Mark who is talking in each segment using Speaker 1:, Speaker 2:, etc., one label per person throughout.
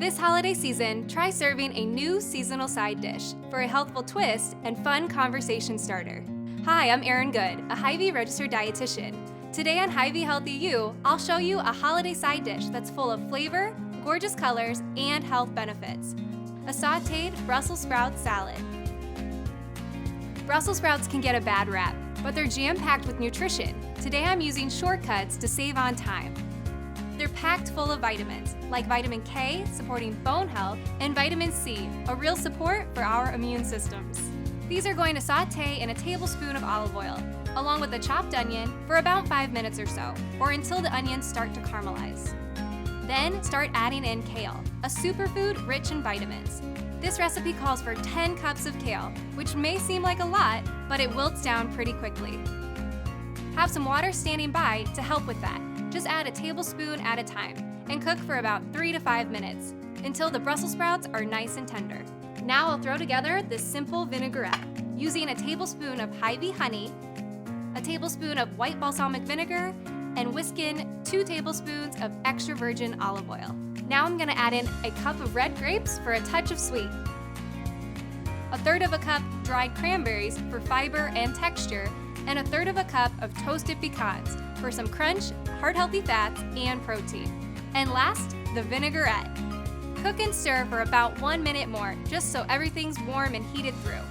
Speaker 1: This holiday season, try serving a new seasonal side dish for a healthful twist and fun conversation starter. Hi, I'm Erin Good, a Hy-Vee registered dietitian. Today on Hy-Vee Healthy You, I'll show you a holiday side dish that's full of flavor, gorgeous colors, and health benefits. A sautéed Brussels Sprouts Salad. Brussels sprouts can get a bad rap, but they're jam-packed with nutrition. Today I'm using shortcuts to save on time. They're packed full of vitamins, like vitamin K, supporting bone health, and vitamin C, a real support for our immune systems. These are going to sauté in a tablespoon of olive oil, along with a chopped onion, for about 5 minutes or so, or until the onions start to caramelize. Then start adding in kale, a superfood rich in vitamins. This recipe calls for 10 cups of kale, which may seem like a lot, but it wilts down pretty quickly. Have some water standing by to help with that. Just add a tablespoon at a time and cook for about 3 to 5 minutes until the Brussels sprouts are nice and tender. Now I'll throw together this simple vinaigrette using a tablespoon of Hy-Vee honey, a tablespoon of white balsamic vinegar, and whisk in 2 tablespoons of extra virgin olive oil. Now I'm gonna add in a cup of red grapes for a touch of sweet, a third of a cup dried cranberries for fiber and texture, and a third of a cup of toasted pecans for some crunch, heart-healthy fats, and protein. And last, the vinaigrette. Cook and stir for about 1 minute more, just so everything's warm and heated through.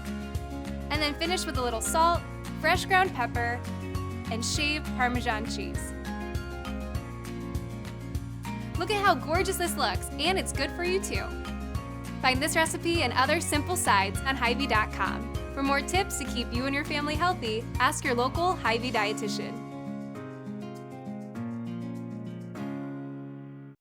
Speaker 1: And then finish with a little salt, fresh ground pepper, and shaved Parmesan cheese. Look at how gorgeous this looks, and it's good for you too. Find this recipe and other simple sides on Hy-Vee.com. For more tips to keep you and your family healthy, ask your local Hy-Vee dietitian.